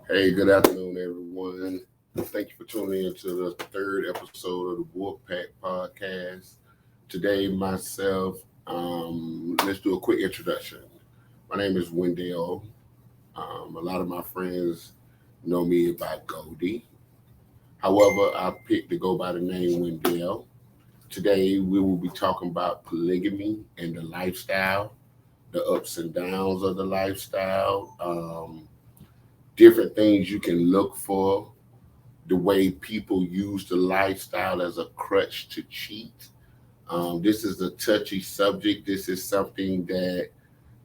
Hey, good afternoon, everyone. Thank you for tuning in to the third episode of the Wolfpack Podcast. Today, let's do a quick introduction. My name is Wendell. A lot of my friends know me by Goldie. However, I picked to go by the name Wendell. Today, we will be talking about polygamy and the lifestyle, the ups and downs of the lifestyle, different things you can look for, the way people use the lifestyle as a crutch to cheat. This is a touchy subject. This is something that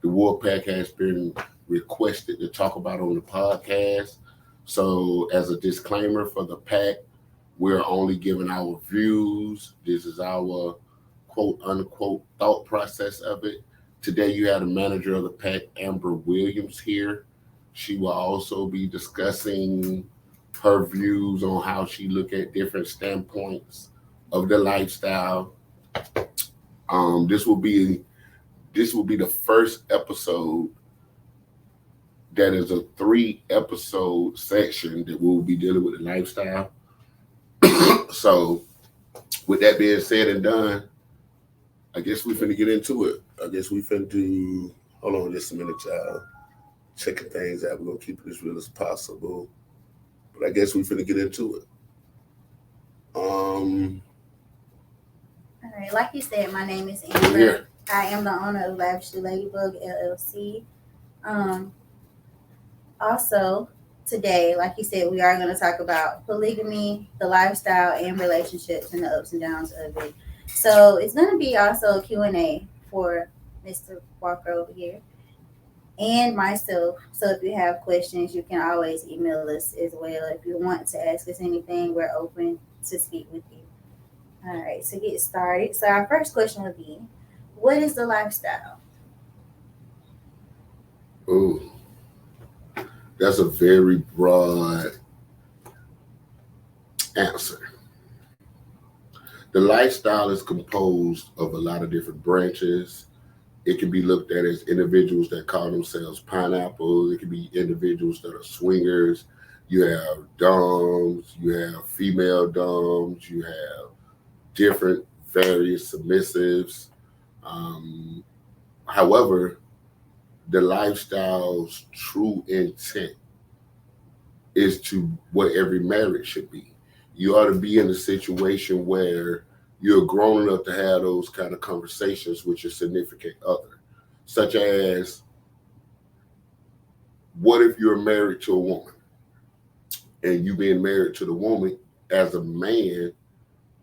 the Warpack has been requested to talk about on the podcast. So, as a disclaimer for the pack, we're only giving our views. This is our quote unquote thought process of it. Today, you had a manager of the pack, Amber Williams, here. She will also be discussing her views on how she look at different standpoints of the lifestyle. Um, this will be this will be the first episode that is a 3 episode section that we'll be dealing with the lifestyle. So, with that being said and done, I guess we finna get into it. I guess we finna do. Hold on just a minute, y'all. Checking things out. We're gonna keep it as real as possible. But I guess we finna get into it. All right, like you said, my name is Yeah. Amber. I am the owner of Lavishly Ladybug LLC. Um, also, today, like you said, we are going to talk about polygamy, the lifestyle, and relationships and the ups and downs of it. So it's going to be also a Q&A for Mr. Walker over here and myself. So if you have questions, you can always email us as well. If you want to ask us anything, we're open to speak with you. All right, so get started. So our first question would be, what is the lifestyle? Ooh, that's a very broad answer. The lifestyle is composed of a lot of different branches. It can be looked at as individuals that call themselves pineapples. It can be individuals that are swingers. You have doms, you have female doms, you have different various submissives. Um, However, the lifestyle's true intent is to what every marriage should be. You ought to be in a situation where you're grown enough to have those kind of conversations with your significant other, such as, what if you're married to a woman and you being married to the woman? As a man,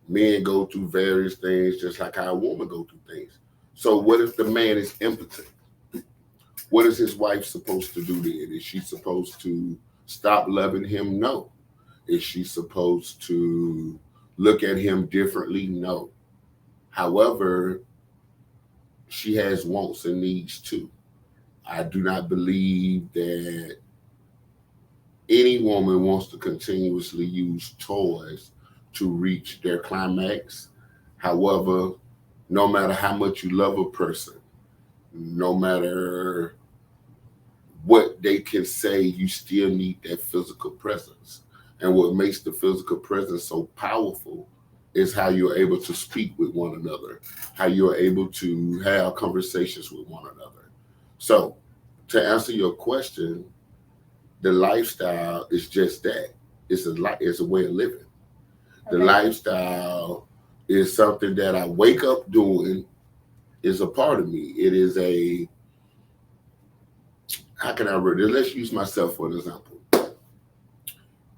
men go through various things just like how a woman go through things. So what if the man is impotent? What is his wife supposed to do then? Is she supposed to stop loving him? No. Is she supposed to look at him differently? No. However, she has wants and needs too. I do not believe that any woman wants to continuously use toys to reach their climax. However, no matter how much you love a person, no matter what they can say, you still need that physical presence. And what makes the physical presence so powerful is how you're able to speak with one another, how you're able to have conversations with one another. So, to answer your question, the lifestyle is just that. It's a way of living. The Okay. lifestyle is something that I wake up doing. Is a part of me. It is a, how can I word it? Let's use myself for an example.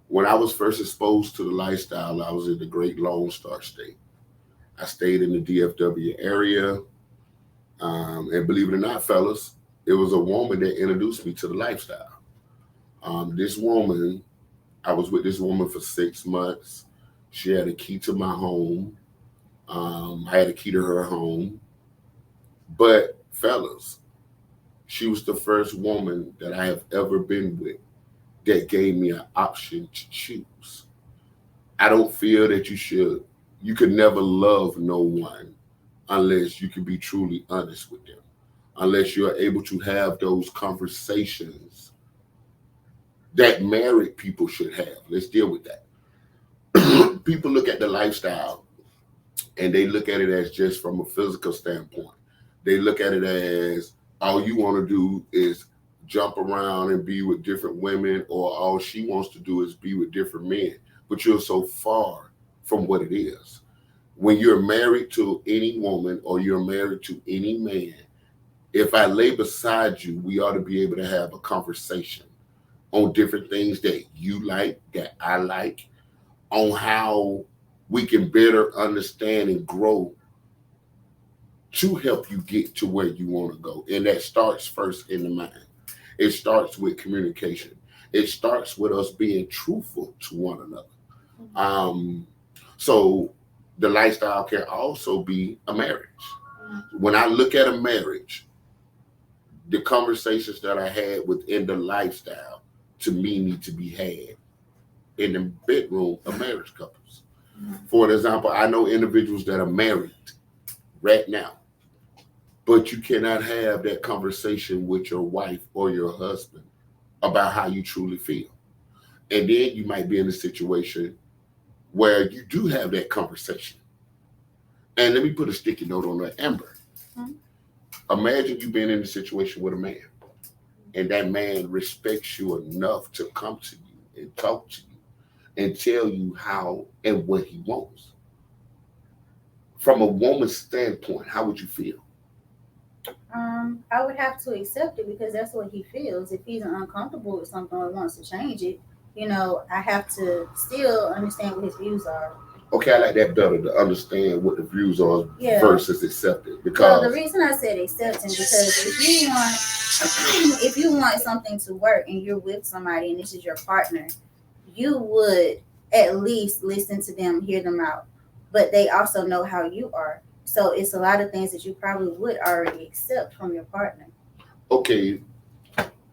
When I was first exposed to the lifestyle, I was in the Great Lone Star State. I stayed in the DFW area, and believe it or not, fellas, it was a woman that introduced me to the lifestyle. This woman, I was with this woman for 6 months. She had a key to my home. I had a key to her home. But fellas, she was the first woman that I have ever been with that gave me an option to choose. I don't feel that you can never love no one unless you can be truly honest with them, unless you're able to have those conversations that married people should have. Let's deal with that. People look at the lifestyle and they look at it as just from a physical standpoint. They look at it as all you want to do is jump around and be with different women, or all she wants to do is be with different men. But you're so far from what it is. When you're married to any woman or you're married to any man, if I lay beside you, we ought to be able to have a conversation on different things that you like, that I like, on how we can better understand and grow to help you get to where you want to go. And that starts first in the mind. It starts with communication. It starts with us being truthful to one another. So the lifestyle can also be a marriage. When I look at a marriage, the conversations that I had within the lifestyle to me need to be had in the bedroom of marriage couples. For example, I know individuals that are married right now, but you cannot have that conversation with your wife or your husband about how you truly feel. And then you might be in a situation where you do have that conversation. And let me put a sticky note on that, Amber. Imagine you being in a situation with a man, and that man respects you enough to come to you and talk to you and tell you how and what he wants. From a woman's standpoint, how would you feel? I would have to accept it because that's what he feels. If he's uncomfortable with something or wants to change it, I have to still understand what his views are. Okay, I like that better, to understand what the views are versus accept it. So Because the reason I said accepting because if you want something to work and you're with somebody and this is your partner, you would at least listen to them, hear them out. But they also know how you are. So it's a lot of things that you probably would already accept from your partner. okay,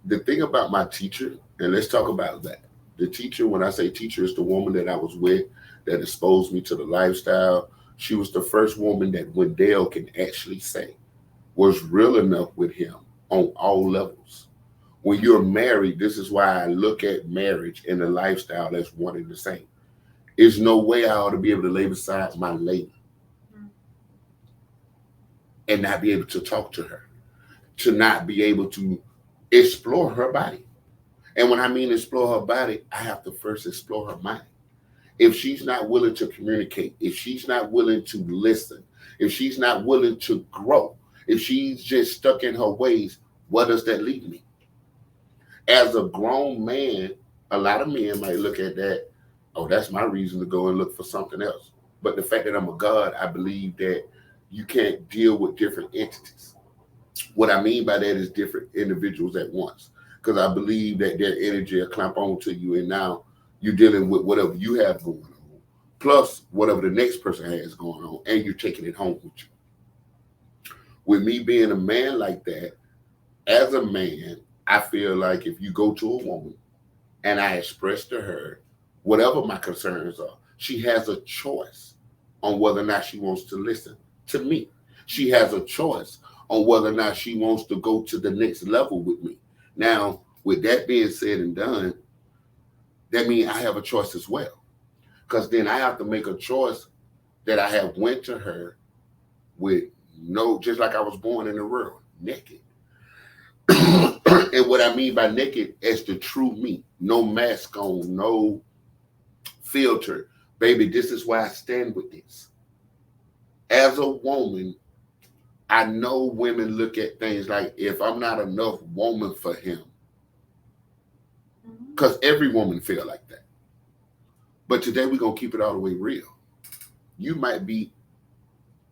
the thing about my teacher, and let's talk about that. The teacher, when I say teacher, is the woman that I was with that exposed me to the lifestyle. She was the first woman that Wendell can actually say was real enough with him on all levels. When you're married, this is why I look at marriage and the lifestyle as one and the same. There's no way I ought to be able to lay beside my lady and not be able to talk to her, to not be able to explore her body. And when I mean explore her body, I have to first explore her mind. If she's not willing to communicate, if she's not willing to listen, if she's not willing to grow, if she's just stuck in her ways, what does that leave me? As a grown man, a lot of men might look at that, oh, that's my reason to go and look for something else. But the fact that I'm a God, I believe that you can't deal with different entities. What I mean by that is different individuals at once. Because I believe that their energy will clamp on to you, and now you're dealing with whatever you have going on, plus whatever the next person has going on, and you're taking it home with you. With me being a man like that, as a man, I feel like if you go to a woman and I express to her whatever my concerns are, she has a choice on whether or not she wants to listen to me. She has a choice on whether or not she wants to go to the next level with me. Now, with that being said and done, that means I have a choice as well. Because then I have to make a choice that I have went to her with no, just like I was born in the world, naked. And what I mean by naked is the true me. No mask on, no filter. Baby, this is why I stand with this. As a woman, I know women look at things like, if I'm not enough woman for him, because every woman feel like that. But today we're going to keep it all the way real. You might be,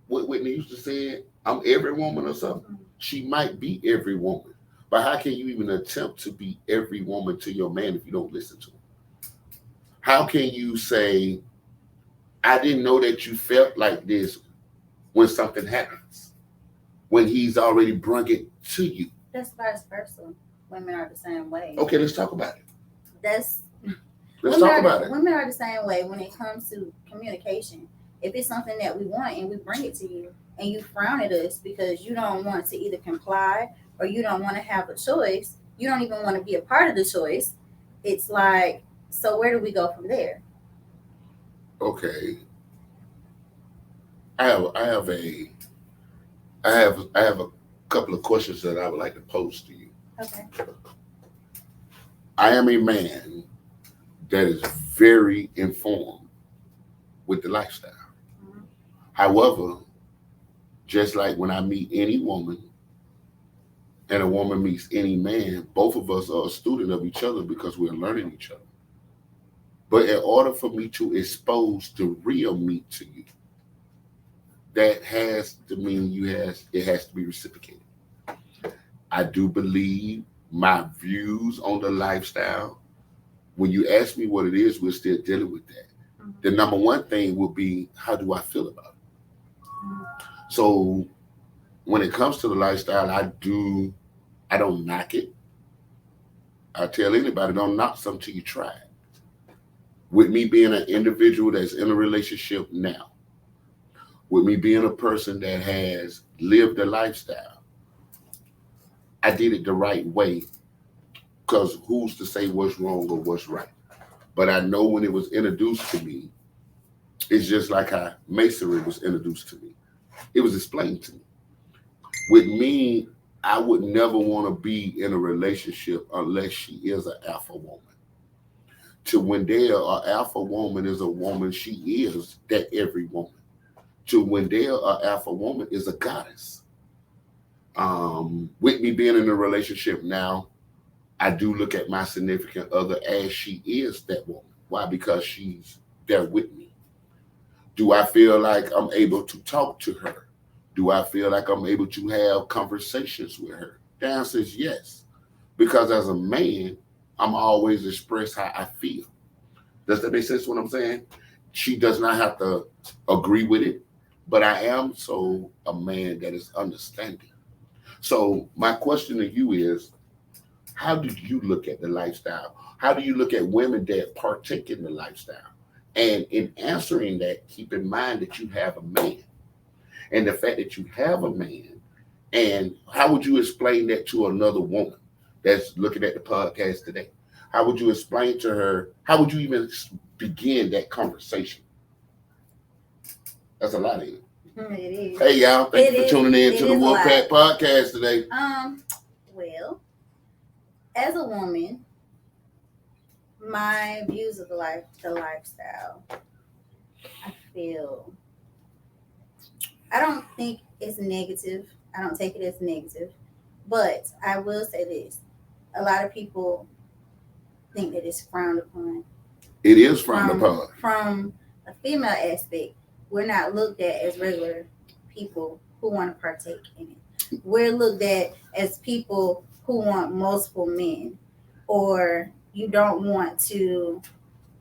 what Whitney used to say, I'm every woman or something. She might be every woman. But how can you even attempt to be every woman to your man if you don't listen to him? How can you say, I didn't know that you felt like this when something happens, when he's already brung it to you? That's vice versa. Women are the same way. Okay, let's talk about it. Let's talk about it. Women are the same way when it comes to communication. If it's something that we want and we bring it to you and you frown at us because you don't want to either comply or you don't want to have a choice, you don't even want to be a part of the choice, it's like, so where do we go from there? Okay. I have a couple of questions that I would like to pose to you. Okay. I am a man that is very informed with the lifestyle. Mhm. However, just like when I meet any woman and a woman meets any man, both of us are a student of each other because we're learning each other. But in order for me to expose the real me to you, that has to mean it has to be reciprocated. I do believe my views on the lifestyle. When you ask me what it is, we're still dealing with that. Mhm. The number one thing will be, how do I feel about it? Mhm. So when it comes to the lifestyle, I don't knock it. I tell anybody, don't knock something till you try it. With me being an individual that's in a relationship now, with me being a person that has lived a lifestyle, I did it the right way, because who's to say what's wrong or what's right? But I know when it was introduced to me, it's just like how masonry was introduced to me. It was explained to me. With me, I would never want to be in a relationship unless she is an alpha woman. To Wendell, an alpha woman is a woman, she is that every woman. To Wendell, an alpha woman is a goddess. With me being in a relationship now, I do look at my significant other as she is that woman. Why? Because she's there with me. Do I feel like I'm able to talk to her? Do I feel like I'm able to have conversations with her? The answer is yes. Because as a man, I'm always express how I feel. Does that make sense what I'm saying? She does not have to agree with it, but I am so a man that is understanding. So my question to you is, how do you look at the lifestyle? How do you look at women that partake in the lifestyle? And in answering that, keep in mind that you have a man. And the fact that you have a man, and how would you explain that to another woman that's looking at the podcast today? How would you explain to her? How would you even begin that conversation? That's a lot of it. It is. Hey, y'all, thank you It for is. tuning in It to the is a lot. Wolfpack Podcast today. Well, as a woman, my views of the lifestyle, I feel, I don't think it's negative. I don't take it as negative, but I will say this: a lot of people think that it's frowned upon. It is frowned upon. From a female aspect, we're not looked at as regular people who want to partake in it. We're looked at as people who want multiple men, or you don't want to.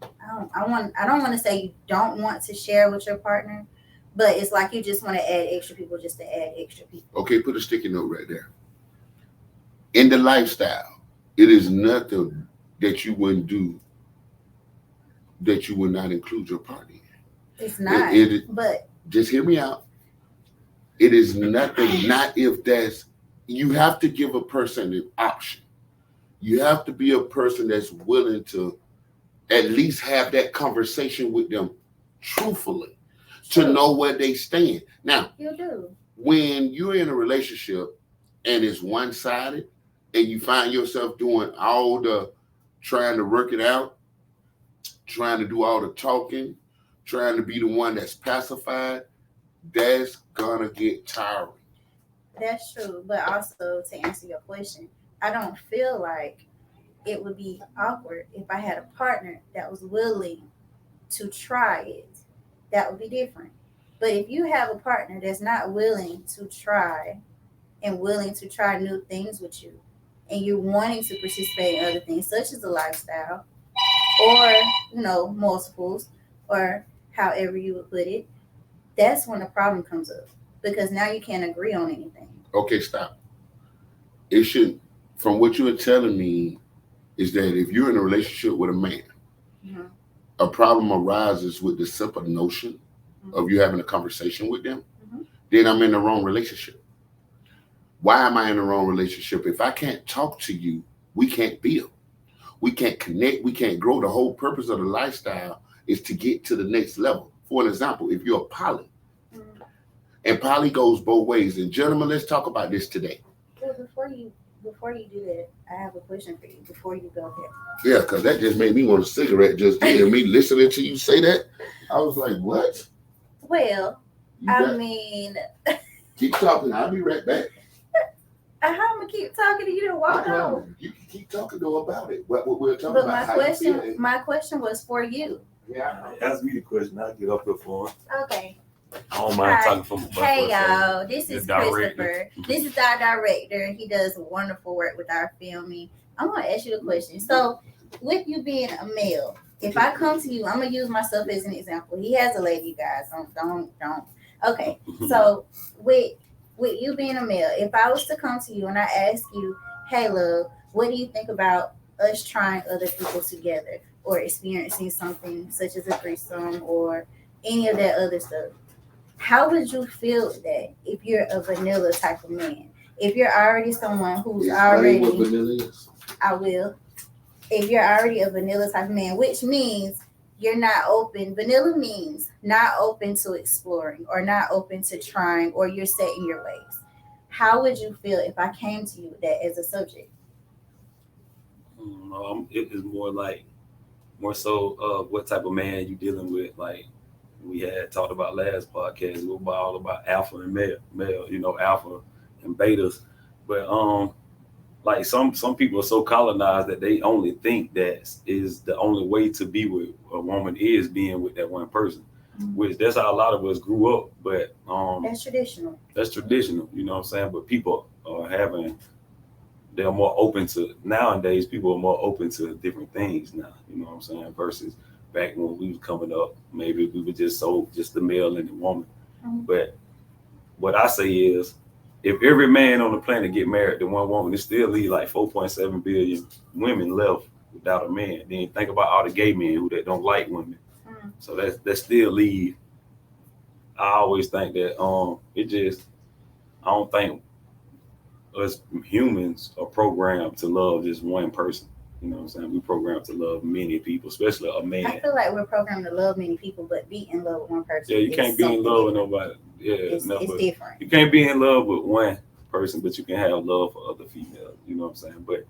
I don't want to say you don't want to share with your partner, but it's like you just want to add extra people just to add extra people. Okay, put a sticky note right there. In the lifestyle, it is nothing that you wouldn't do that you would not include your partner in. It's not. But just hear me out. It is nothing, not if that's, you have to give a person an option. You have to be a person that's willing to at least have that conversation with them truthfully, to know where they stand. Now, you do. When you're in a relationship and it's one-sided and you find yourself doing all the trying to work it out, trying to do all the talking, trying to be the one that's pacified, that's gonna get tiring. That's true. But also, to answer your question, I don't feel like it would be awkward if I had a partner that was willing to try it. That would be different. But if you have a partner that's not willing to try and willing to try new things with you, and you're wanting to participate in other things, such as a lifestyle, or multiples, or however you would put it, that's when the problem comes up, because now you can't agree on anything. Okay, stop. It should, from what you are telling me, is that if you're in a relationship with a man, Mm-hmm. a problem arises with the simple notion of you having a conversation with them, then I'm in the wrong relationship. Why am I in the wrong relationship? If I can't talk to you, we can't build. we can't connect, we can't grow. The whole purpose of the lifestyle is to get to the next level. For an example, if you're a poly, and poly goes both ways. And gentlemen, let's talk about this today. Well, before you do that, I have a question for you before you go there. Yeah, because that just made me want a cigarette just hearing me listening to you say that. I was like, what? Well, You I got- mean, keep talking. I'll be right back. how am I gonna keep talking to you to walk home? You can keep talking though about it. What we're talking But about. my question was for you. Yeah. Ask me the question. I'll get up here for him. Okay. I don't mind Hi. talking from a Hey y'all, this is The director. Christopher. This is our director. He does wonderful work with our filming. I'm gonna ask you a question. So, with you being a male, if I come to you, I'm gonna use myself as an example. He has a lady, guys. Don't. Okay. So with you being a male, if I was to come to you and I ask you, hey love, what do you think about us trying other people together or experiencing something such as a threesome or any of that other stuff? How would you feel that if you're a vanilla type of man? If you're already someone who's already, what vanilla is. I will. If you're already a vanilla type of man, which means you're not open. Vanilla means not open to exploring or not open to trying, or you're set in your ways. How would you feel if I came to you with that as a subject? It is more so what type of man you dealing with. Like we had talked about last podcast, we were all about alpha and male, alpha and betas. But like some people are so colonized that they only think that is the only way to be with a woman is being with that one person. Which that's how a lot of us grew up. But That's traditional. that's traditional, you know what I'm saying? But people are they're more open to, nowadays people are more open to different things now, you know what I'm saying, versus back when we was coming up, maybe we were just the male and the woman. But what I say is, if every man on the planet get married to one woman, it still leave like 4.7 billion women left without a man. Then think about all the gay men who that don't like women. So that still leave. I always think that I don't think us humans are programmed to love just one person. You know what I'm saying? We programmed to love many people, especially a man. I feel like we're programmed to love many people, but be in love with one person. Yeah, you can't be in love with nobody. Yeah, It's different. You can't be in love with one person, but you can have love for other females. You know what I'm saying? But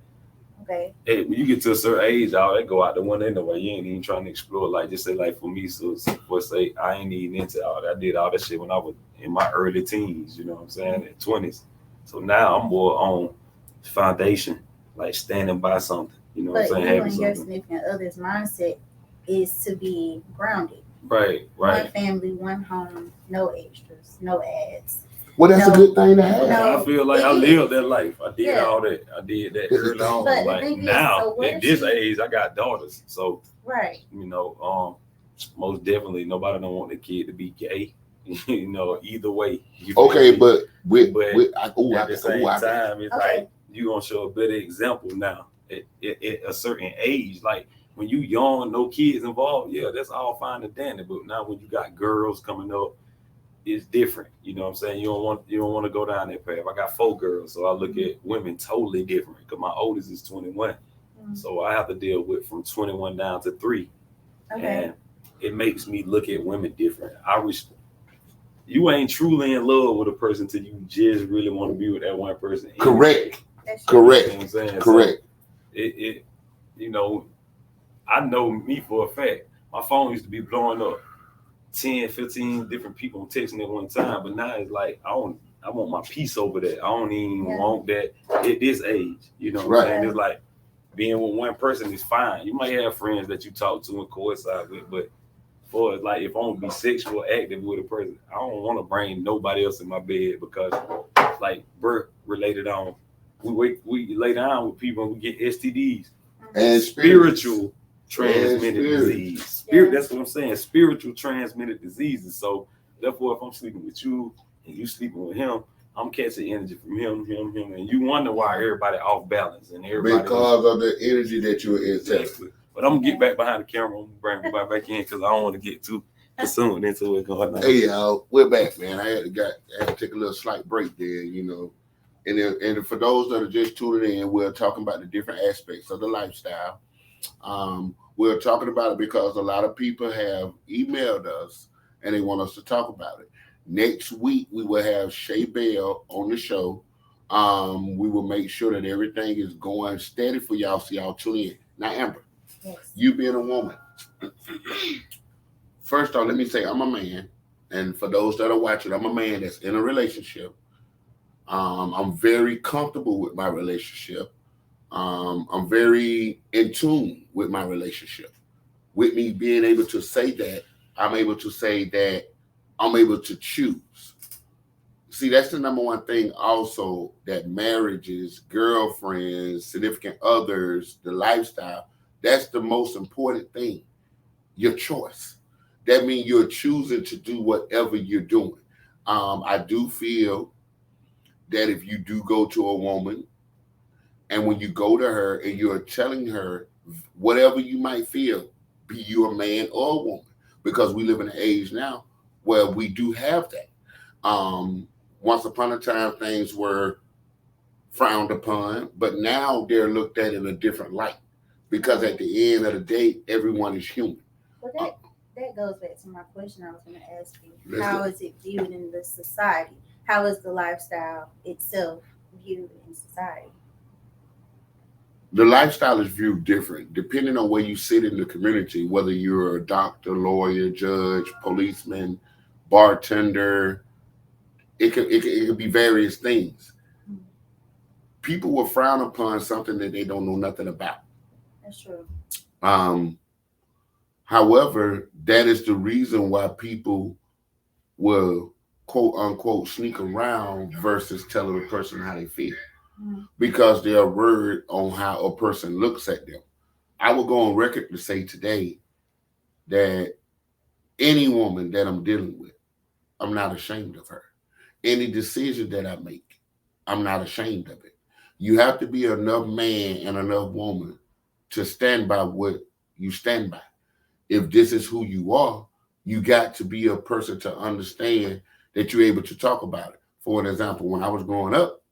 Okay. hey, when you get to a certain age, all that go out the window anyway. You ain't even trying to explore. Like just say, like for me, so say I ain't even into all that. I did all that shit when I was in my early teens. You know what I'm saying? In 20s. So now I'm more on foundation, like standing by something. You know But what I'm you saying? and your significant other's mindset is to be grounded. Right. One family, one home, no extras, no ads. Well, that's a good thing to have. No. I feel like I lived that life. I did all that. I did that But the early on. But the Like thing is, now, so what at if this she- age, I got daughters. So Right. most definitely nobody don't want the kid to be gay. Either way. Okay, but at at the same time, it's Okay. like you gonna show a better example now at a certain age. Like when you young, no kids involved, yeah, that's all fine and dandy. But now when you got girls coming up, it's different. You know what I'm saying? You don't want to go down that path. I got 4 girls, so I look at women totally different because my oldest is 21. So I have to deal with from 21 down to 3. Okay. And it makes me look at women different. You ain't truly in love with a person till you just really want to be with that one person. Correct. That's Correct. You know what I'm saying? Correct. So I know me for a fact. My phone used to be blowing up 10, 15 different people texting at one time, but now it's like I want my peace over that. I don't even want that at this age. You know what I'm saying? It's like being with one person is fine. You might have friends that you talk to and coincide with, but for like if I'm gonna be sexual active with a person, I don't want to bring nobody else in my bed because like birth related on we lay down with people and we get STDs And spiritual transmitted spirit. disease. That's what I'm saying. Spiritual transmitted diseases. So therefore, if I'm sleeping with you and you sleeping with him, I'm catching energy from him, and you wonder why everybody off balance and everybody Because of the energy that you're injecting. Exactly. But I'm gonna get back behind the camera. I'm gonna bring everybody back in because I don't want to get too consumed into it going on. Hey y'all, we're back, man. I had to take a little slight break there, And for those that are just tuning in, we're talking about the different aspects of the lifestyle. We're talking about it because a lot of people have emailed us and they want us to talk about it. Next week, we will have Shay Bell on the show. We will make sure that everything is going steady for y'all so y'all tune in. Now, Amber, Yes. you being a woman, first off, let me say I'm a man. And for those that are watching, I'm a man that's in a relationship. I'm very comfortable with my relationship. I'm very in tune with my relationship. With me being able to say that, I'm able to say that I'm able to choose. See, that's the number one thing also that marriages, girlfriends, significant others, the lifestyle, that's the most important thing, your choice. That means you're choosing to do whatever you're doing. I do feel that if you do go to a woman and when you go to her and you're telling her whatever you might feel, be you a man or a woman, because we live in an age now where we do have that. Once upon a time, things were frowned upon, but now they're looked at in a different light because at the end of the day, everyone is human. Well, Uh, that goes back to my question I was going to ask you. Let's How go. is it viewed in the society? How is the lifestyle itself viewed in society? The lifestyle is viewed different depending on where you sit in the community, whether you're a doctor, lawyer, judge, policeman, bartender. It could be various things. Mm, People will frown upon something that they don't know nothing about. that's true. Um, However, that is the reason why people will quote unquote sneak around versus telling a person how they feel Mm, because they are worried on how a person looks at them. I will go on record to say today that any woman that I'm dealing with, I'm not ashamed of her. Any decision that I make, I'm not ashamed of it. You have to be enough man and enough woman to stand by what you stand by. If this is who you are, you got to be a person to understand that you're able to talk about it. For an example, when I was growing up,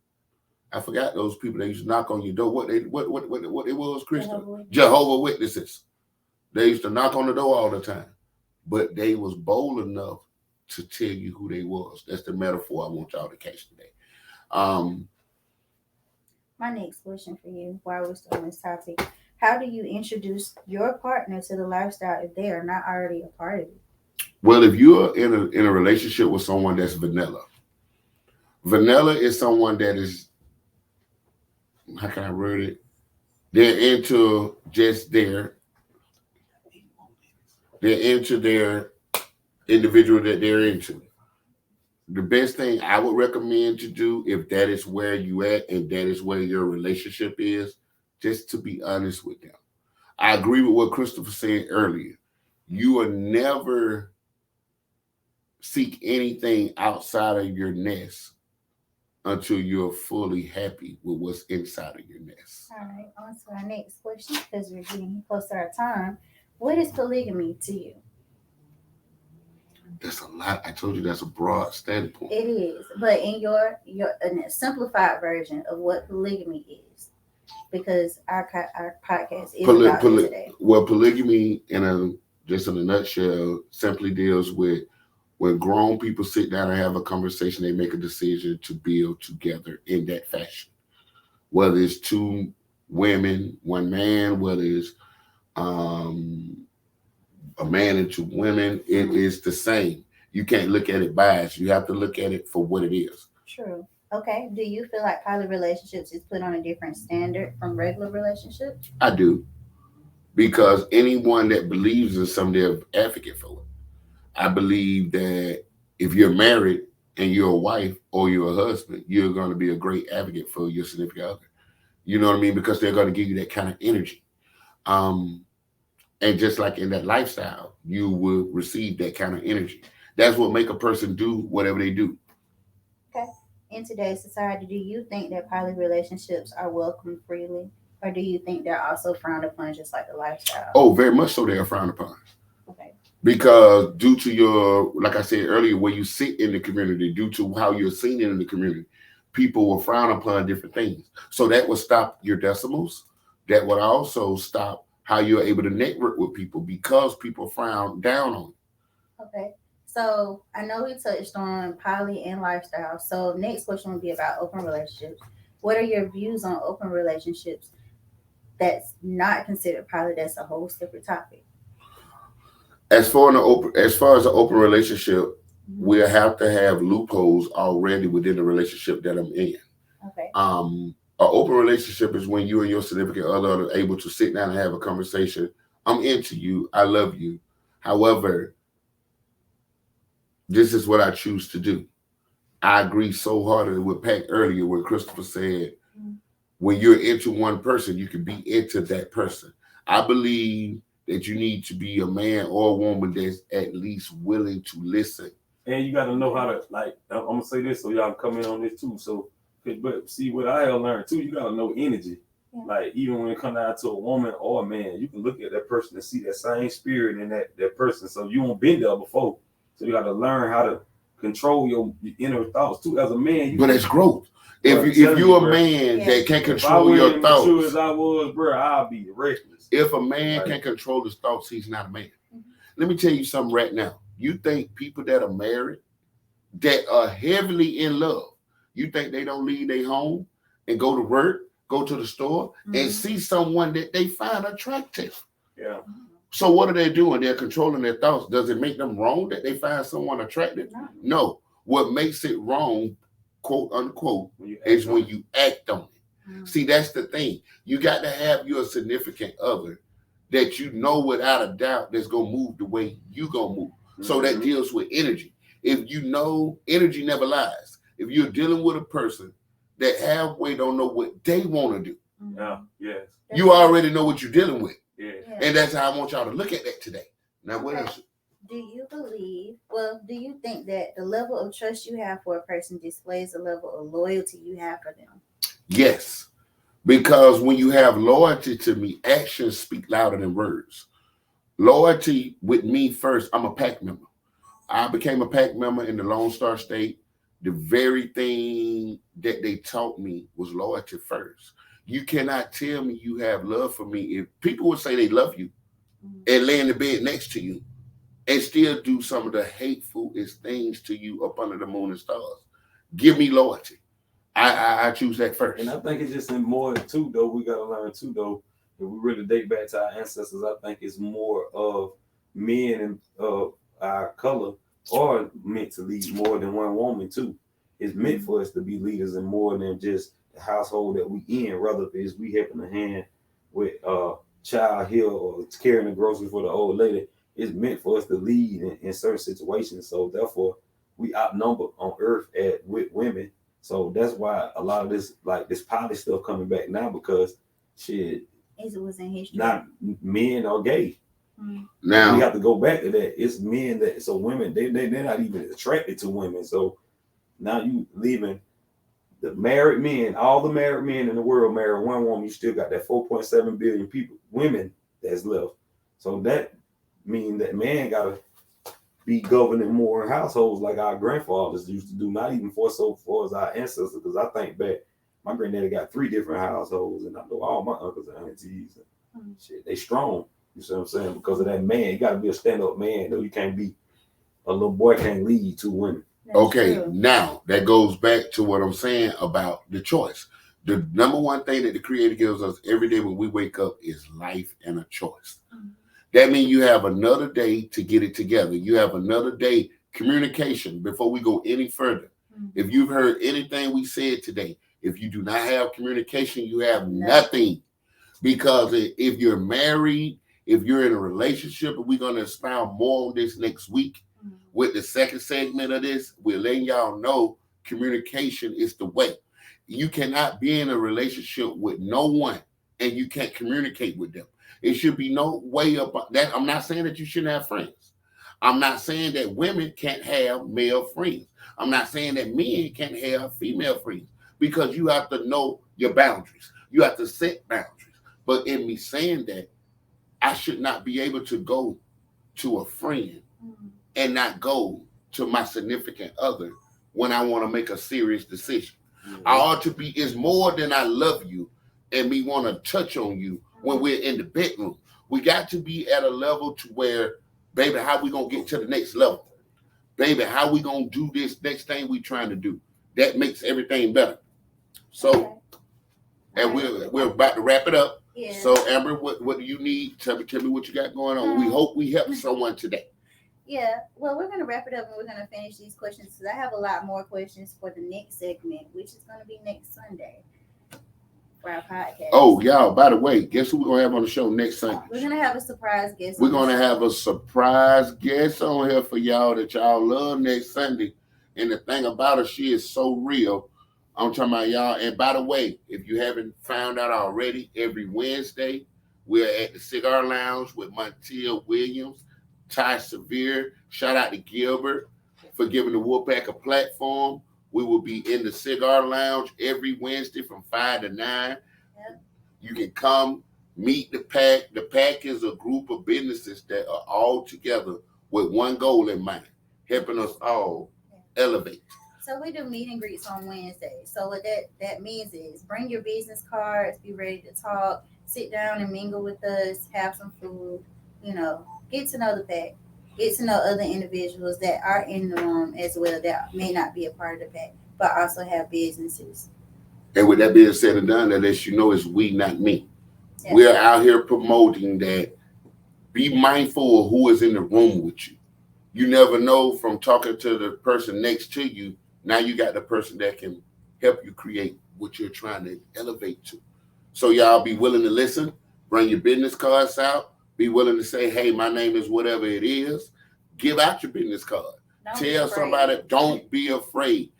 I forgot those people that used to knock on your door. What it was, Krista? Jehovah Witness. Jehovah Witnesses. They used to knock on the door all the time, but they was bold enough to tell you who they was. That's the metaphor I want y'all to catch today. Um, My next question for you, while we're still on this topic, how do you introduce your partner to the lifestyle if they are not already a part of it? well, if you're in a relationship with someone that's vanilla, vanilla is someone that is, how can I word it? They're into just they're into their individual that they're into. The best thing I would recommend to do if that is where you at and that is where your relationship is, just to be honest with them. I agree with what Christopher said earlier. You will never seek anything outside of your nest until you're fully happy with what's inside of your nest. All right, on to our next question because we're getting close to our time. What is polygamy to you? That's a lot. I told you that's a broad standpoint. It is, but in your in a simplified version of what polygamy is, because our podcast is Poly, about it poly, today. well, polygamy, just in a nutshell, simply deals with when grown people sit down and have a conversation, they make a decision to build together in that fashion. Whether it's two women, one man, whether it's um, a man and two women, it Mhm. is the same. You can't look at it biased. You have to look at it for what it is. True. Okay. Do you feel like poly relationships is put on a different standard from regular relationships? I do. Because anyone that believes in something, they're an advocate for it. I believe that if you're married and you're a wife or you're a husband, you're going to be a great advocate for your significant other. You know what I mean? Because they're going to give you that kind of energy. Um, and just like in that lifestyle, you will receive that kind of energy. That's what make a person do whatever they do. Okay. In today's society, do you think that poly relationships are welcomed freely, or do you think they're also frowned upon, just like the lifestyle? Oh, very much so they are frowned upon. Okay. Because due to your, like I said earlier, where you sit in the community, due to how you're seen in the community, people will frown upon different things. So that would stop your decimals. That would also stop how you're able to network with people because people frown down on it. Okay. So I know we touched on poly and lifestyle. So next question would be about open relationships. What are your views on open relationships that's not considered poly? That's a whole separate topic. As far as an open relationship, we'll have to have loopholes already within the relationship that I'm in. Okay. An open relationship is when you and your significant other are able to sit down and have a conversation. I'm into you. I love you. However, this is what I choose to do. I agree so heartily with Pat earlier where Christopher said, when you're into one person, you can be into that person. I believe that you need to be a man or a woman that's at least willing to listen. And you got to know how to, like, I'm going to say this so y'all can come in on this too. So, but see, what I have learned too, you got to know energy. Yeah. Like, even when it comes down to a woman or a man, you can look at that person and see that same spirit in that person. So you won't been there before. So you got to learn how to control your inner thoughts too. As a man, but it's growth. If you're a man that can't control your thoughts, mature as I was, bro, I'll be reckless. If a man can't control his thoughts, he's not a man. Let me tell you something right now. You think people that are married, that are heavily in love, you think they don't leave their home and go to work, go to the store, and see someone that they find attractive? Yeah. So what are they doing? They're controlling their thoughts. Does it make them wrong that they find someone attractive? No. What makes it wrong, quote unquote, is when you act on it. See, that's the thing. You got to have your significant other that you know without a doubt that's going to move the way you going to move. So that deals with energy. If you know, energy never lies. If you're dealing with a person that halfway don't know what they want to do, you already know what you're dealing with. Yeah. And that's how I want y'all to look at that today. Now, what else? Do you think that the level of trust you have for a person displays the level of loyalty you have for them? Yes. Because when you have loyalty to me, actions speak louder than words. Loyalty with me first, I'm a PAC member. I became a PAC member in the Lone Star State. The very thing that they taught me was loyalty first. You cannot tell me you have love for me if people would say they love you and lay in the bed next to you and still do some of the hatefulest things to you up under the moon and stars. Give me loyalty. I choose that first. And I think it's just more too, though. We got to learn too, though. If we really date back to our ancestors, I think it's more of men and our color are meant to lead more than one woman too. It's meant for us to be leaders and more than just the household that we in. Rather is we helping a hand with child here or carrying the groceries for the old lady. It's meant for us to lead in certain situations. So therefore, we outnumber on earth with women. So that's why a lot of this, like this poly stuff coming back now, because shit, it was in history. Not men are gay. Now we have to go back to that. It's men that, so women, they're not even attracted to women. So now you leaving the married men, all the married men in the world marry one woman, you still got that 4.7 billion people, women that's left. So that means that man gotta be governing more households like our grandfathers used to do, not even for so far as our ancestors. Because I think back, my granddaddy got 3 different households, and I know all my uncles and aunties. And shit, they strong. You see what I'm saying? Because of that man, you gotta be a stand-up man. Though you can't be a little boy can't lead 2 women. Okay, now that goes back to what I'm saying about the choice. The number one thing that the Creator gives us every day when we wake up is life and a choice. That means you have another day to get it together. You have another day, communication, before we go any further. If you've heard anything we said today, if you do not have communication, you have nothing. Because if you're married, if you're in a relationship, and we're going to expound more on this next week with the second segment of this, we're letting y'all know communication is the way. You cannot be in a relationship with no one and you can't communicate with them. It should be no way up that. I'm not saying that you shouldn't have friends. I'm not saying that women can't have male friends. I'm not saying that men can't have female friends, because you have to know your boundaries. You have to set boundaries. But in me saying that, I should not be able to go to a friend and not go to my significant other when I want to make a serious decision. I ought to be, it's more than I love you and me want to touch on you when we're in the bedroom. We got to be at a level to where, baby, how we gonna get to the next level? Baby, how we gonna do this next thing we trying to do? That makes everything better. So, Okay. and we're about to wrap it up. Yeah. So, Amber, what do you need? Tell me what you got going on. We hope we help someone today. Yeah, well, we're going to wrap it up and we're going to finish these questions because I have a lot more questions for the next segment, which is going to be next Sunday for our podcast. Oh, y'all, by the way, guess who we're going to have on the show next Sunday? We're going to have a surprise guest. We're going to have a surprise guest on here for y'all that y'all love next Sunday. And the thing about her, she is so real. I'm talking about y'all. And by the way, if you haven't found out already, every Wednesday, we're at the Cigar Lounge with Montia Williams, Ty Severe. Shout out to Gilbert for giving the Wolfpack a platform. We will be in the Cigar Lounge every Wednesday from 5 to 9. Yep. You can come meet the pack. The pack is a group of businesses that are all together with one goal in mind, helping us all elevate. So we do meet and greets on Wednesday. So what that means is bring your business cards, be ready to talk, sit down and mingle with us, have some food, get to know the pack, get to know other individuals that are in the room as well that may not be a part of the pack, but also have businesses. And with that being said and done, that lets you know it's we, not me. Yeah. We're out here promoting that. Be mindful of who is in the room with you. You never know from talking to the person next to you. Now you got the person that can help you create what you're trying to elevate to. So y'all be willing to listen, bring your business cards out, be willing to say, hey, my name is whatever it is. Give out your business card. Tell somebody, don't be afraid.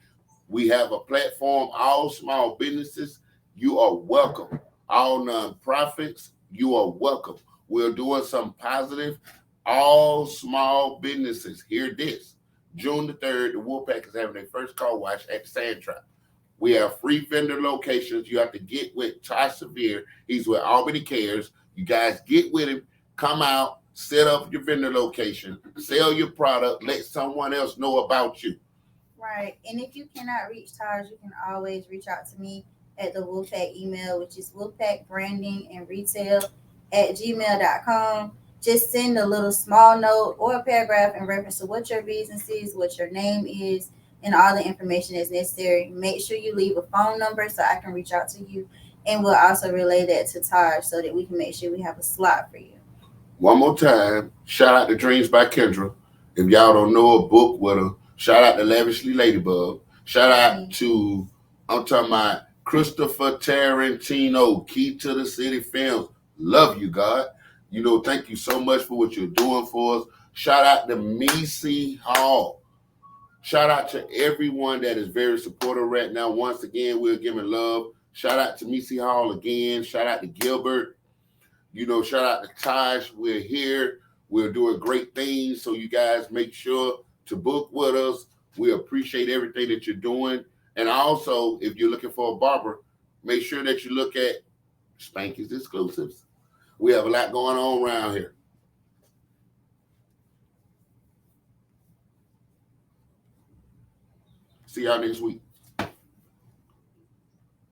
We have a platform, all small businesses, you are welcome. All nonprofits, you are welcome. We're doing something positive. All small businesses, hear this. June the 3rd, the Wolfpack is having their first car wash at the Sand Trap. We have free vendor locations. You have to get with Ty Severe. He's with Albany Cares. You guys get with him. Come out, set up your vendor location, sell your product, let someone else know about you. Right. And if you cannot reach Taj, you can always reach out to me at the Wolfpack email, which is wolfpackbrandingandretail@gmail.com. Just send a little small note or a paragraph in reference to what your business is, what your name is, and all the information that's necessary. Make sure you leave a phone number so I can reach out to you. And we'll also relay that to Taj so that we can make sure we have a slot for you. One more time, shout out to Dreams by Kendra. If y'all don't know a book with her, shout out to Lavishly Ladybug. Shout out to, I'm talking about Christopher Tarantino, Key to the City Films. Love you, God. Thank you so much for what you're doing for us. Shout out to Missy Hall. Shout out to everyone that is very supportive right now. Once again, we're giving love. Shout out to Missy Hall again. Shout out to Gilbert. Shout out to Taj. We're here. We're doing great things. So you guys make sure to book with us. We appreciate everything that you're doing. And also, if you're looking for a barber, make sure that you look at Spanky's Exclusives. We have a lot going on around here. See y'all next week.